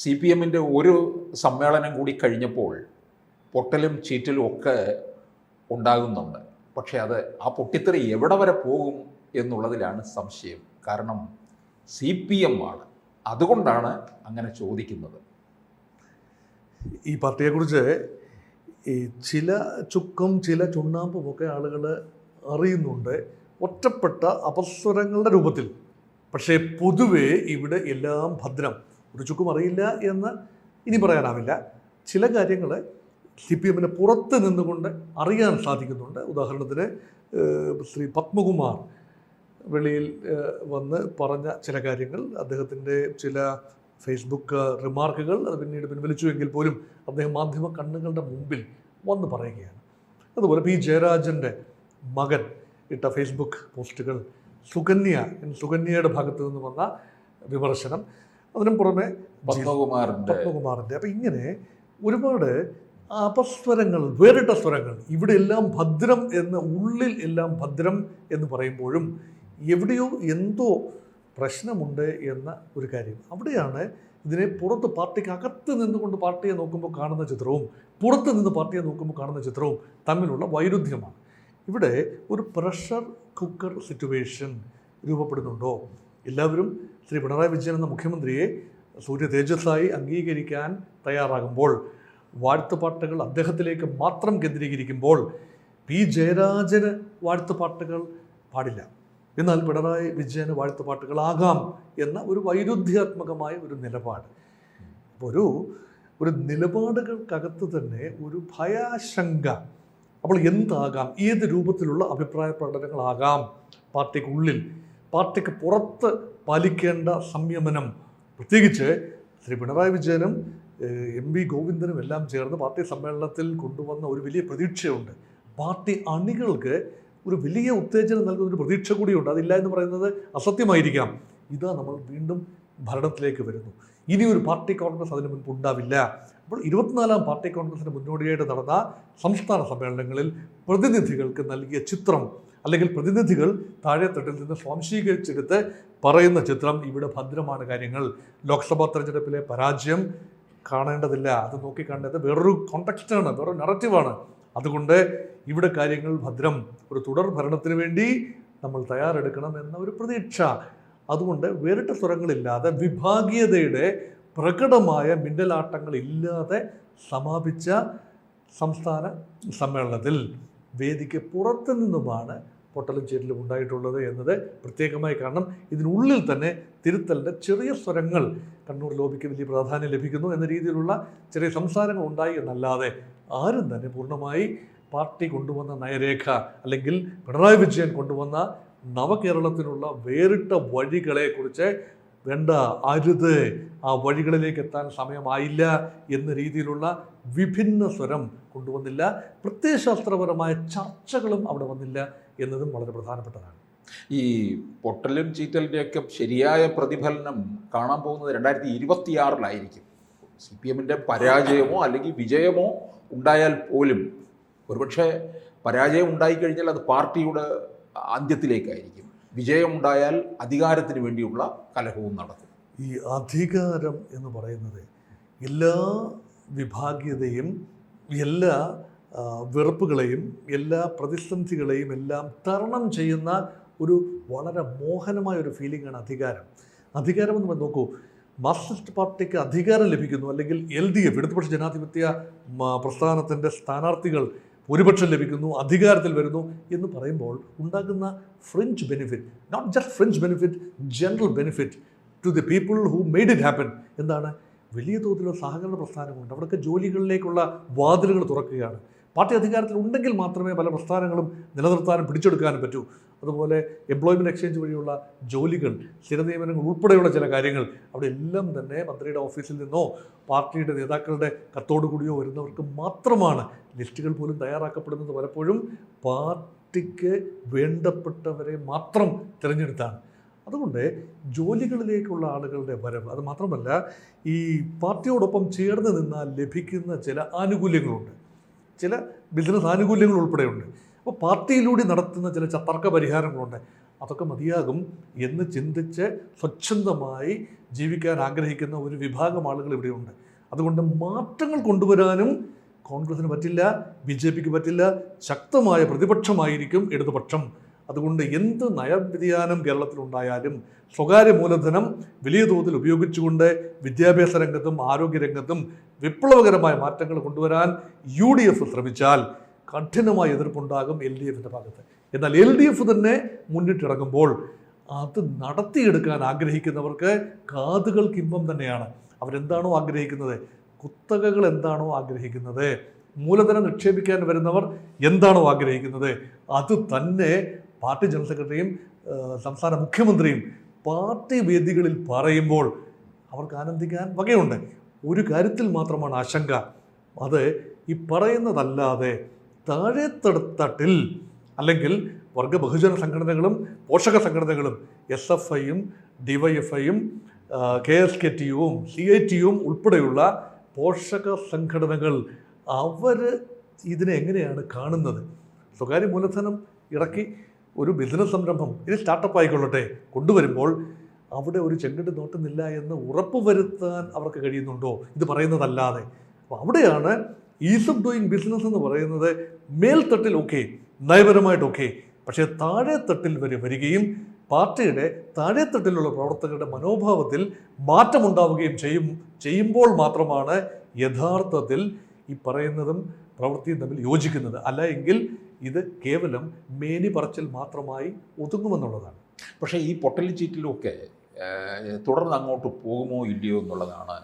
CPM-ൻ്റെ ഒരു സമ്മേളനം കൂടി കഴിഞ്ഞപ്പോൾ പൊട്ടലും ചീറ്റലും ഒക്കെ ഉണ്ടാകുന്നുണ്ട്. പക്ഷേ അത് ആ പൊട്ടിത്തെറി എവിടെ വരെ പോകും എന്നുള്ളതിലാണ് സംശയം. കാരണം CPM ആണ്, അതുകൊണ്ടാണ് അങ്ങനെ ചോദിക്കുന്നത്. ഈ പാർട്ടിയെക്കുറിച്ച് ഈ ചില ചുക്കും ചില ചുണ്ണാമ്പുമൊക്കെ ആളുകൾ അറിയുന്നുണ്ട്, ഒറ്റപ്പെട്ട അപസ്വരങ്ങളുടെ രൂപത്തിൽ. പക്ഷേ പൊതുവേ ഇവിടെ എല്ലാം ഭദ്രം. ഒരു ചുക്കും അറിയില്ല എന്ന് ഇനി പറയാനാവില്ല. ചില കാര്യങ്ങൾ CPM-ന് പുറത്ത് നിന്നുകൊണ്ട് അറിയാൻ സാധിക്കുന്നുണ്ട്. ഉദാഹരണത്തിന് ശ്രീ പത്മകുമാർ വെളിയിൽ വന്ന് പറഞ്ഞ ചില കാര്യങ്ങൾ, അദ്ദേഹത്തിൻ്റെ ചില ഫേസ്ബുക്ക് റിമാർക്കുകൾ അത് പിന്നീട് പിൻവലിച്ചുവെങ്കിൽ പോലും അദ്ദേഹം മാധ്യമ കണ്ണുകളുടെ മുമ്പിൽ വന്ന് പറയുകയാണ്. അതുപോലെ പി ജയരാജൻ്റെ മകൻ ഇട്ട ഫേസ്ബുക്ക് പോസ്റ്റുകൾ, സുകന്യയുടെ ഭാഗത്തു നിന്ന് വന്ന വിമർശനം, അതിനും പുറമെ പത്മകുമാറിൻ്റെ. അപ്പം ഇങ്ങനെ ഒരുപാട് അപസ്വരങ്ങൾ, വേറിട്ട സ്വരങ്ങൾ. ഇവിടെ എല്ലാം ഭദ്രം എന്ന്, ഉള്ളിൽ എല്ലാം ഭദ്രം എന്ന് പറയുമ്പോഴും എവിടെയോ എന്തോ പ്രശ്നമുണ്ട് എന്ന ഒരു കാര്യം. അവിടെയാണ് ഇതിനെ പുറത്ത് പാർട്ടിക്ക് അകത്ത് നിന്നുകൊണ്ട് പാർട്ടിയെ നോക്കുമ്പോൾ കാണുന്ന ചിത്രവും പുറത്ത് നിന്ന് പാർട്ടിയെ നോക്കുമ്പോൾ കാണുന്ന ചിത്രവും തമ്മിലുള്ള വൈരുദ്ധ്യമാണ്. ഇവിടെ ഒരു പ്രഷർ കുക്കർ സിറ്റുവേഷൻ രൂപപ്പെടുന്നുണ്ടോ? എല്ലാവരും ശ്രീ പിണറായി വിജയൻ എന്ന മുഖ്യമന്ത്രിയെ സൂര്യ തേജസ്സായി അംഗീകരിക്കാൻ തയ്യാറാകുമ്പോൾ, വാഴ്ത്തുപാട്ടുകൾ അദ്ദേഹത്തിലേക്ക് മാത്രം കേന്ദ്രീകരിക്കുമ്പോൾ പി ജയരാജന് വാഴ്ത്തുപാട്ടുകൾ പാടില്ല, എന്നാൽ പിണറായി വിജയന് വാഴ്ത്തുപാട്ടുകളാകാം എന്ന ഒരു വൈരുദ്ധ്യാത്മകമായ ഒരു നിലപാട്. അപ്പോൾ ഒരു നിലപാടുകൾക്കകത്ത് തന്നെ ഒരു ഭയാശങ്ക. അപ്പോൾ എന്താകാം, ഏത് രൂപത്തിലുള്ള അഭിപ്രായ പ്രകടനങ്ങളാകാം പാർട്ടിക്കുള്ളിൽ, പാർട്ടിക്ക് പുറത്ത് പാലിക്കേണ്ട സംയമനം. പ്രത്യേകിച്ച് ശ്രീ പിണറായി വിജയനും MV ഗോവിന്ദനും എല്ലാം ചേർന്ന് പാർട്ടി സമ്മേളനത്തിൽ കൊണ്ടുവന്ന ഒരു വലിയ പ്രതീക്ഷയുണ്ട്. പാർട്ടി അണികൾക്ക് ഒരു വലിയ ഉത്തേജനം നൽകുന്ന ഒരു പ്രതീക്ഷ കൂടിയുണ്ട്. അതില്ല എന്ന് പറയുന്നത് അസത്യമായിരിക്കാം. ഇതാ നമ്മൾ വീണ്ടും ഭരണത്തിലേക്ക് വരുന്നു. ഇനി ഒരു പാർട്ടി കോൺഗ്രസ് അതിന് മുൻപ് ഉണ്ടാവില്ല. അപ്പോൾ 24-ാം പാർട്ടി കോൺഗ്രസിന് മുന്നോടിയായിട്ട് നടന്ന സംസ്ഥാന സമ്മേളനങ്ങളിൽ പ്രതിനിധികൾക്ക് നൽകിയ ചിത്രം, അല്ലെങ്കിൽ പ്രതിനിധികൾ താഴെത്തട്ടിൽ നിന്ന് സ്വാംശീകരിച്ചെടുത്ത് പറയുന്ന ചിത്രം, ഇവിടെ ഭദ്രമാണ് കാര്യങ്ങൾ. ലോക്സഭാ തെരഞ്ഞെടുപ്പിലെ പരാജയം കാണേണ്ടതില്ല, അത് നോക്കിക്കാണേണ്ടത് വേറൊരു കോണ്ടെക്സ്റ്റാണ്, വേറൊരു നറേറ്റീവാണ്. അതുകൊണ്ട് ഇവിടെ കാര്യങ്ങൾ ഭദ്രം, ഒരു തുടർ ഭരണത്തിന് വേണ്ടി നമ്മൾ തയ്യാറെടുക്കണം എന്ന ഒരു പ്രതീക്ഷ. അതുകൊണ്ട് വേറിട്ട സ്വരങ്ങളില്ലാതെ, വിഭാഗീയതയുടെ പ്രകടമായ മിന്നലാട്ടങ്ങളില്ലാതെ സമാപിച്ച സംസ്ഥാന സമ്മേളനത്തിൽ വേദിക്ക് പുറത്തു നിന്നുമാണ് പൊട്ടലും ചേരലും ഉണ്ടായിട്ടുള്ളത് എന്നത് പ്രത്യേകമായി കാണണം. ഇതിനുള്ളിൽ തന്നെ തിരുത്തലിൻ്റെ ചെറിയ സ്വരങ്ങൾ, കണ്ണൂർ ലോബിക്ക് വലിയ പ്രാധാന്യം ലഭിക്കുന്നു എന്ന രീതിയിലുള്ള ചെറിയ സംസാരങ്ങൾ ഉണ്ടായി എന്നല്ലാതെ ആരും തന്നെ പൂർണ്ണമായി പാർട്ടി കൊണ്ടുവന്ന നയരേഖ, അല്ലെങ്കിൽ പിണറായി വിജയൻ കൊണ്ടുവന്ന നവകേരളത്തിനുള്ള വേറിട്ട വഴികളെക്കുറിച്ച് വേണ്ട, അരുത്, ആ വഴികളിലേക്ക് എത്താൻ സമയമായില്ല എന്ന രീതിയിലുള്ള വിഭിന്ന സ്വരം കൊണ്ടുവന്നില്ല. പ്രത്യയശാസ്ത്രപരമായ ചർച്ചകളും അവിടെ വന്നില്ല എന്നതും വളരെ പ്രധാനപ്പെട്ടതാണ്. ഈ പൊട്ടലും ചീറ്റലിൻ്റെയൊക്കെ ശരിയായ പ്രതിഫലനം കാണാൻ പോകുന്നത് 2026-ലായിരിക്കും. CPM-ൻ്റെ പരാജയമോ അല്ലെങ്കിൽ വിജയമോ ഉണ്ടായാൽ പോലും, ഒരുപക്ഷെ പരാജയം ഉണ്ടായിക്കഴിഞ്ഞാൽ അത് പാർട്ടിയുടെ അന്ത്യത്തിലേക്കായിരിക്കും. വിജയമുണ്ടായാൽ അധികാരത്തിന് വേണ്ടിയുള്ള കലഹവും നടക്കും. ഈ അധികാരം എന്ന് പറയുന്നത് എല്ലാ വിഭാഗീയതയും, എല്ലാ വെറുപ്പുകളെയും, എല്ലാ പ്രതിസന്ധികളെയും എല്ലാം തരണം ചെയ്യുന്ന ഒരു വളരെ മോഹനമായ ഒരു ഫീലിംഗാണ് അധികാരം. അധികാരം എന്ന് നോക്കൂ, മാർക്സിസ്റ്റ് പാർട്ടിക്ക് അധികാരം ലഭിക്കുന്നു, അല്ലെങ്കിൽ LDF ഇടതുപക്ഷ ജനാധിപത്യ പ്രസ്ഥാനത്തിൻ്റെ സ്ഥാനാർത്ഥികൾ ഭൂരിപക്ഷം ലഭിക്കുന്നു, അധികാരത്തിൽ വരുന്നു എന്ന് പറയുമ്പോൾ ഉണ്ടാകുന്ന fringe benefit, not just fringe benefit, general benefit to the people who made it happen. എന്താണ്? വലിയ തോതിലുള്ള സഹകരണ പ്രസ്ഥാനങ്ങളുണ്ട്, അവിടെയൊക്കെ ജോലികളിലേക്കുള്ള വാതിലുകൾ തുറക്കുകയാണ്. പാർട്ടി അധികാരത്തിൽ ഉണ്ടെങ്കിൽ മാത്രമേ പല പ്രസ്ഥാനങ്ങളും നിലനിർത്താനും പിടിച്ചെടുക്കാനും പറ്റൂ. അതുപോലെ എംപ്ലോയ്മെൻറ്റ് എക്സ്ചേഞ്ച് വഴിയുള്ള ജോലികൾ, സ്ഥിരനിയമനങ്ങൾ ഉൾപ്പെടെയുള്ള ചില കാര്യങ്ങൾ, അവിടെ എല്ലാം തന്നെ മന്ത്രിയുടെ ഓഫീസിൽ നിന്നോ പാർട്ടിയുടെ നേതാക്കളുടെ കത്തോടുകൂടിയോ വരുന്നവർക്ക് മാത്രമാണ്. ലിസ്റ്റുകൾ പോലും തയ്യാറാക്കപ്പെടുന്നത് പലപ്പോഴും പാർട്ടിക്ക് വേണ്ടപ്പെട്ടവരെ മാത്രം തിരഞ്ഞെടുത്താണ്. അതുകൊണ്ട് ജോലികളിലേക്കുള്ള ആളുകളുടെ വരവ്, അത് മാത്രമല്ല ഈ പാർട്ടിയോടൊപ്പം ചേർന്ന് നിന്നാൽ ലഭിക്കുന്ന ചില ആനുകൂല്യങ്ങളുണ്ട്, ചില ബിസിനസ് ആനുകൂല്യങ്ങൾ ഉൾപ്പെടെയുണ്ട്. അപ്പോൾ പാർട്ടിയിലൂടെ നടത്തുന്ന ചില തർക്ക പരിഹാരങ്ങളുണ്ട്. അതൊക്കെ മതിയാകും എന്ന് ചിന്തിച്ച് സ്വച്ഛന്തമായി ജീവിക്കാൻ ആഗ്രഹിക്കുന്ന ഒരു വിഭാഗം ആളുകൾ ഇവിടെയുണ്ട്. അതുകൊണ്ട് മാറ്റങ്ങൾ കൊണ്ടുവരാനും കോൺഗ്രസിന് പറ്റില്ല, BJPക്ക് പറ്റില്ല. ശക്തമായ പ്രതിപക്ഷമായിരിക്കും ഇടതുപക്ഷം. അതുകൊണ്ട് എന്ത് നയവ്യതിയാനം കേരളത്തിലുണ്ടായാലും സ്വകാര്യ മൂലധനം വലിയ തോതിൽ ഉപയോഗിച്ചുകൊണ്ട് വിദ്യാഭ്യാസ രംഗത്തും ആരോഗ്യരംഗത്തും വിപ്ലവകരമായ മാറ്റങ്ങൾ കൊണ്ടുവരാൻ UDF ശ്രമിച്ചാൽ കഠിനമായ എതിർപ്പുണ്ടാകും LDFിൻ്റെ ഭാഗത്ത്. എന്നാൽ LDF തന്നെ മുന്നിട്ടിറങ്ങുമ്പോൾ അത് നടത്തിയെടുക്കാൻ ആഗ്രഹിക്കുന്നവർക്ക് കാതുകൾക്ക് ഇമ്പം തന്നെയാണ്. അവരെന്താണോ ആഗ്രഹിക്കുന്നത്, കുത്തകകൾ എന്താണോ ആഗ്രഹിക്കുന്നത്, മൂലധനം നിക്ഷേപിക്കാൻ വരുന്നവർ എന്താണോ ആഗ്രഹിക്കുന്നത്, അത് തന്നെ പാർട്ടി ജനറൽ സെക്രട്ടറിയും സംസ്ഥാന മുഖ്യമന്ത്രിയും പാർട്ടി വേദികളിൽ പറയുമ്പോൾ അവർക്ക് ആനന്ദിക്കാൻ വകയുണ്ട്. ഒരു കാര്യത്തിൽ മാത്രമാണ് ആശങ്ക, അത് ഈ പറയുന്നതല്ലാതെ താഴെത്തട്ടിൽ അല്ലെങ്കിൽ വർഗ ബഹുജന സംഘടനകളും പോഷക സംഘടനകളും SFIയും DYFIയും KSKTUവും CITUവും ഉൾപ്പെടെയുള്ള പോഷക സംഘടനകൾ അവർ ഇതിനെ എങ്ങനെയാണ് കാണുന്നത്? സ്വകാര്യ മൂലധനം ഇറക്കി ഒരു ബിസിനസ് സംരംഭം, ഇനി സ്റ്റാർട്ടപ്പ് ആയിക്കൊള്ളട്ടെ, കൊണ്ടുവരുമ്പോൾ അവിടെ ഒരു ചെങ്കട് നോട്ടുന്നില്ല എന്ന് ഉറപ്പുവരുത്താൻ അവർക്ക് കഴിയുന്നുണ്ടോ? ഇത് പറയുന്നതല്ലാതെ. അപ്പോൾ അവിടെയാണ് ഈസ് ഓഫ് ഡൂയിങ് ബിസിനസ് എന്ന് പറയുന്നത്. മേൽത്തട്ടിൽ ഓക്കെ, നയപരമായിട്ട് ഓക്കെ, പക്ഷേ താഴെത്തട്ടിൽ വരികയും പാർട്ടിയുടെ താഴെത്തട്ടിലുള്ള പ്രവർത്തകരുടെ മനോഭാവത്തിൽ മാറ്റമുണ്ടാവുകയും ചെയ്യുമ്പോൾ മാത്രമാണ് യഥാർത്ഥത്തിൽ ഈ പറയുന്നതും പ്രവൃത്തിയും തമ്മിൽ യോജിക്കുന്നത്. അല്ല എങ്കിൽ ഇത് കേവലം മേനി പറച്ചിൽ മാത്രമായി ഒതുങ്ങുമെന്നുള്ളതാണ്. പക്ഷേ ഈ പൊട്ടലിച്ചീറ്റിലുമൊക്കെ തുടർന്ന് അങ്ങോട്ട് പോകുമോ ഇല്ലയോ എന്നുള്ളതാണ്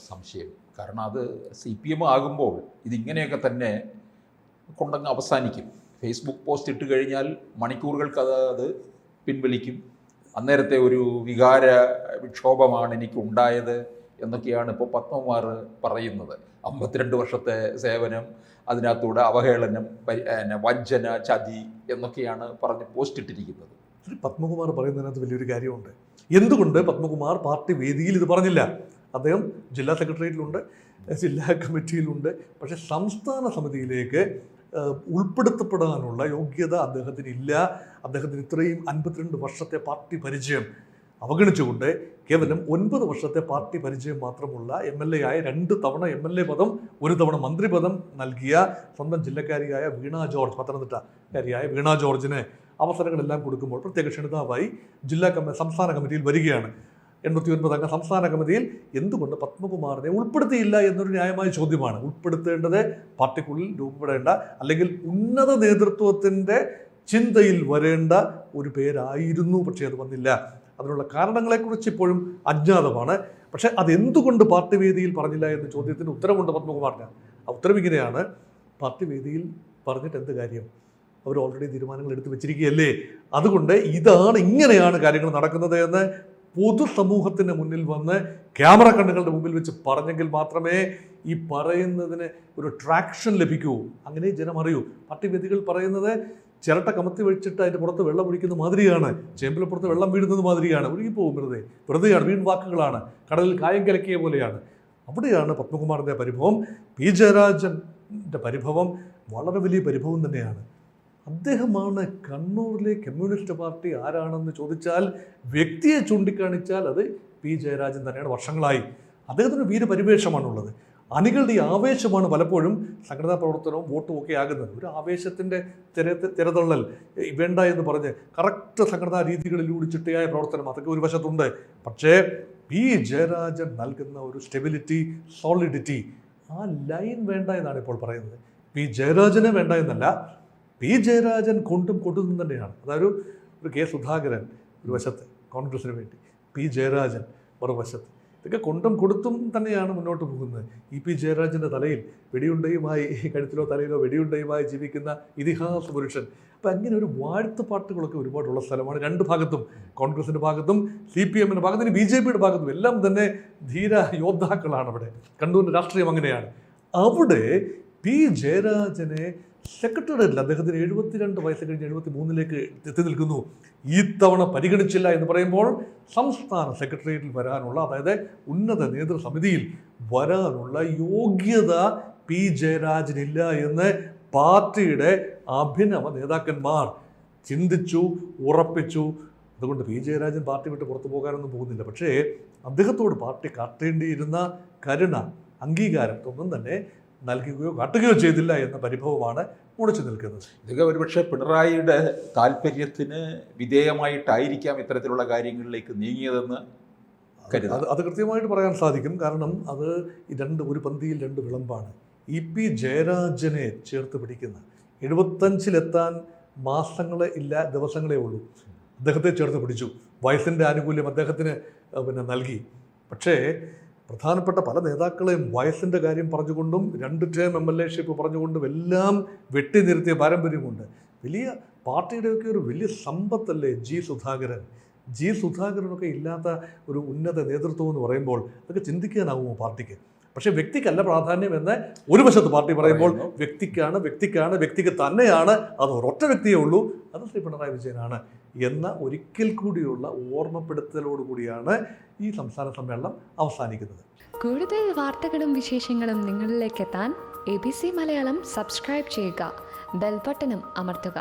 സംശയം. കാരണം അത് CPM ആകുമ്പോൾ ഇതിങ്ങനെയൊക്കെ തന്നെ കൊണ്ടങ്ങ് അവസാനിക്കും. ഫേസ്ബുക്ക് പോസ്റ്റ് ഇട്ട് കഴിഞ്ഞാൽ മണിക്കൂറുകൾക്ക് അത് പിൻവലിക്കും. അന്നേരത്തെ ഒരു വികാര വിക്ഷോഭമാണ് എനിക്കുണ്ടായത് എന്നൊക്കെയാണ് ഇപ്പോൾ പത്മകുമാർ പറയുന്നത്. 52 വർഷത്തെ സേവനം, അതിനകത്തൂടെ അവഹേളനം, വഞ്ചന, ചതി എന്നൊക്കെയാണ് പറഞ്ഞ് പോസ്റ്റ് ഇട്ടിരിക്കുന്നത്. പത്മകുമാർ പറയുന്നതിനകത്ത് വലിയൊരു കാര്യമുണ്ട്. എന്തുകൊണ്ട് പത്മകുമാർ പാർട്ടി വേദിയിൽ ഇത് പറഞ്ഞില്ല? അദ്ദേഹം ജില്ലാ സെക്രട്ടേറിയറ്റിലുണ്ട്, ജില്ലാ കമ്മിറ്റിയിലുണ്ട്. പക്ഷേ സംസ്ഥാന സമിതിയിലേക്ക് ഉൾപ്പെടുത്തപ്പെടാനുള്ള യോഗ്യത അദ്ദേഹത്തിനില്ല. അദ്ദേഹത്തിന് ഇത്രയും 52 വർഷത്തെ പാർട്ടി പരിചയം അവഗണിച്ചുകൊണ്ട് കേവലം 9 വർഷത്തെ പാർട്ടി പരിചയം മാത്രമുള്ള MLA ആയ 2 തവണ MLA പദം, 1 തവണ മന്ത്രിപദം നൽകിയ സ്വന്തം ജില്ലക്കാരിയായ വീണ ജോർജ്, പത്തനംതിട്ടക്കാരിയായ വീണ ജോർജിന് അവസരങ്ങളെല്ലാം കൊടുക്കുമ്പോൾ പ്രത്യേക ക്ഷണിതാവായി സംസ്ഥാന കമ്മിറ്റിയിൽ വരികയാണ്. 89 അംഗ സംസ്ഥാന കമ്മിറ്റിയിൽ എന്തുകൊണ്ട് പത്മകുമാറിനെ ഉൾപ്പെടുത്തിയില്ല എന്നൊരു ന്യായമായ ചോദ്യമാണ്. ഉൾപ്പെടുത്തേണ്ടത് പാർട്ടിക്കുള്ളിൽ രൂപപ്പെടേണ്ട അല്ലെങ്കിൽ ഉന്നത നേതൃത്വത്തിൻ്റെ ചിന്തയിൽ വരേണ്ട ഒരു പേരായിരുന്നു. പക്ഷേ അത് വന്നില്ല. അതിനുള്ള കാരണങ്ങളെക്കുറിച്ച് ഇപ്പോഴും അജ്ഞാതമാണ്. പക്ഷേ അതെന്തുകൊണ്ട് പാർട്ടി വേദിയിൽ പറഞ്ഞില്ല എന്ന ചോദ്യത്തിന് ഉത്തരമുണ്ട് പത്മകുമാറിന്. ആ ഉത്തരം ഇങ്ങനെയാണ്: പാർട്ടി വേദിയിൽ പറഞ്ഞിട്ട് എന്ത് കാര്യം? അവർ ഓൾറെഡി തീരുമാനങ്ങൾ എടുത്തു വെച്ചിരിക്കുകയല്ലേ. അതുകൊണ്ട് ഇങ്ങനെയാണ് കാര്യങ്ങൾ നടക്കുന്നത് എന്ന് പൊതുസമൂഹത്തിന് മുന്നിൽ വന്ന് ക്യാമറ കണ്ണുകളുടെ മുമ്പിൽ വെച്ച് പറഞ്ഞെങ്കിൽ മാത്രമേ ഈ പറയുന്നതിന് ഒരു ട്രാക്ഷൻ ലഭിക്കൂ. അങ്ങനെ ജനം അറിയൂ. പാർട്ടി വേദികൾ പറയുന്നത് ചിരട്ട കമത്തി വെച്ചിട്ട് അതിൻ്റെ പുറത്ത് വെള്ളം ഒഴിക്കുന്ന മാതിരിയാണ്, ചേമ്പിലപ്പുറത്ത് വെള്ളം വീഴുന്നത് മാതിരിയാണ്, ഒഴുകിപ്പോകും. വെറുതെയാണ്, വീൺ വാക്കുകളാണ്, കടലിൽ കായം കലക്കിയ പോലെയാണ്. അവിടെയാണ് പത്മകുമാറിൻ്റെ പരിഭവം. P. ജയരാജൻ്റെ പരിഭവം വളരെ വലിയ പരിഭവം തന്നെയാണ്. അദ്ദേഹമാണ് കണ്ണൂരിലെ കമ്മ്യൂണിസ്റ്റ് പാർട്ടി ആരാണെന്ന് ചോദിച്ചാൽ, വ്യക്തിയെ ചൂണ്ടിക്കാണിച്ചാൽ അത് P. ജയരാജൻ തന്നെയാണ്. വർഷങ്ങളായി അദ്ദേഹത്തിന് വീരപരിവേഷമാണുള്ളത്. അണികളുടെ ഈ ആവേശമാണ് പലപ്പോഴും സംഘടനാ പ്രവർത്തനവും വോട്ടും ഒക്കെ ആകുന്നത്. ഒരു ആവേശത്തിൻ്റെ തിരതള്ളൽ വേണ്ട എന്ന് പറഞ്ഞ് കറക്റ്റ് സംഘടനാ രീതികളിലൂടെ ചിട്ടയായ പ്രവർത്തനം അതൊക്കെ ഒരു വശത്തുണ്ട്. പക്ഷേ P. ജയരാജൻ നൽകുന്ന ഒരു സ്റ്റെബിലിറ്റി, സോളിഡിറ്റി, ആ ലൈൻ വേണ്ട എന്നാണ് ഇപ്പോൾ പറയുന്നത്. P. ജയരാജനെ വേണ്ട എന്നല്ല, P. ജയരാജൻ കൊണ്ടും തന്നെയാണ്. അതായത് ഒരു K. സുധാകരൻ ഒരു വശത്ത് കോൺഗ്രസിന് വേണ്ടി, P. ജയരാജൻ മറുവശത്ത്, ഇതൊക്കെ കൊടുത്തും തന്നെയാണ് മുന്നോട്ട് പോകുന്നത്. P. ജയരാജൻ്റെ തലയിൽ വെടിയുണ്ടയുമായി, കഴുത്തിലോ തലയിലോ വെടിയുണ്ടയുമായി ജീവിക്കുന്ന ഇതിഹാസ പുരുഷൻ. അപ്പം അങ്ങനെ ഒരു വാഴ്ത്തുപാട്ടുകളൊക്കെ ഒരുപാടുള്ള സ്ഥലമാണ്. രണ്ട് ഭാഗത്തും, കോൺഗ്രസിൻ്റെ ഭാഗത്തും CPMൻ്റെ ഭാഗത്തും BJPയുടെ ഭാഗത്തും എല്ലാം തന്നെ ധീര യോദ്ധാക്കളാണ് അവിടെ. കണ്ണൂരിൻ്റെ രാഷ്ട്രീയം അങ്ങനെയാണ്. അവിടെ P. ജയരാജനെ സെക്രട്ടേറിയറ്റിൽ, അദ്ദേഹത്തിന് 72 വയസ്സ് കഴിഞ്ഞ് 73ലേക്ക് എത്തി നിൽക്കുന്നു. ഈ തവണ പരിഗണിച്ചില്ല എന്ന് പറയുമ്പോൾ സംസ്ഥാന സെക്രട്ടേറിയറ്റിൽ വരാനുള്ള, അതായത് ഉന്നത നേതൃസമിതിയിൽ വരാനുള്ള യോഗ്യത P. ജയരാജനില്ല എന്ന് പാർട്ടിയുടെ അഭിനവ നേതാക്കന്മാർ ചിന്തിച്ചു, ഉറപ്പിച്ചു. അതുകൊണ്ട് പി ജയരാജൻ പാർട്ടി വിട്ട് പുറത്തു പോകാനൊന്നും പോകുന്നില്ല. പക്ഷേ അദ്ദേഹത്തോട് പാർട്ടി കാട്ടേണ്ടിയിരുന്ന കരുണ, അംഗീകാരം ഒന്നും തന്നെ നൽകുകയോ കാട്ടുകയോ ചെയ്തില്ല എന്ന പരിഭവമാണ് മുടിച്ചു നിൽക്കുന്നത്. ഇതൊക്കെ ഒരുപക്ഷെ പിണറായിയുടെ താല്പര്യത്തിന് വിധേയമായിട്ടായിരിക്കാം ഇത്തരത്തിലുള്ള കാര്യങ്ങളിലേക്ക് നീങ്ങിയതെന്ന് കരുതാം. അത് കൃത്യമായിട്ട് പറയാൻ സാധിക്കും. കാരണം അത് ഒരു പന്തിയിൽ രണ്ട് വിളമ്പാണ്. ഇ പി ജയരാജനെ ചേർത്ത് പിടിക്കുന്ന 75-ലെത്താൻ മാസങ്ങളെ ഇല്ല, ദിവസങ്ങളേ ഉള്ളൂ. അദ്ദേഹത്തെ ചേർത്ത് പിടിച്ചു. വയസ്സിൻ്റെ ആനുകൂല്യം അദ്ദേഹത്തിന് നൽകി. പക്ഷേ പ്രധാനപ്പെട്ട പല നേതാക്കളെയും വയസ്സിൻ്റെ കാര്യം പറഞ്ഞുകൊണ്ടും 2 ടേം MLA-ഷിപ്പ് പറഞ്ഞുകൊണ്ടും എല്ലാം വെട്ടി നിർത്തിയ പാരമ്പര്യമുണ്ട്. വലിയ പാർട്ടിയുടെയൊക്കെ ഒരു വലിയ സമ്പത്തല്ലേ ജി സുധാകരനൊക്കെ ഇല്ലാത്ത ഒരു ഉന്നത നേതൃത്വം എന്ന് പറയുമ്പോൾ അതൊക്കെ ചിന്തിക്കാനാവുമോ പാർട്ടിക്ക്? പക്ഷേ വ്യക്തിക്കല്ല പ്രാധാന്യം എന്ന് ഒരു വശത്ത് പാർട്ടി പറയുമ്പോൾ വ്യക്തിക്ക് തന്നെയാണ്, അത് ഒരൊറ്റ വ്യക്തിയേ ഉള്ളൂ, അത് ശ്രീ പിണറായി വിജയനാണ് എന്ന ഒരിക്കൽ കൂടിയുള്ള ഓർമ്മപ്പെടുത്തലോടുകൂടിയാണ് ഈ സംസ്ഥാന സമ്മേളനം അവസാനിക്കുന്നത്. കൂടുതൽ വാർത്തകളും വിശേഷങ്ങളും നിങ്ങളിലേക്ക് എത്താൻ ABC മലയാളം സബ്സ്ക്രൈബ് ചെയ്യുക, ബെൽ ബട്ടണും അമർത്തുക.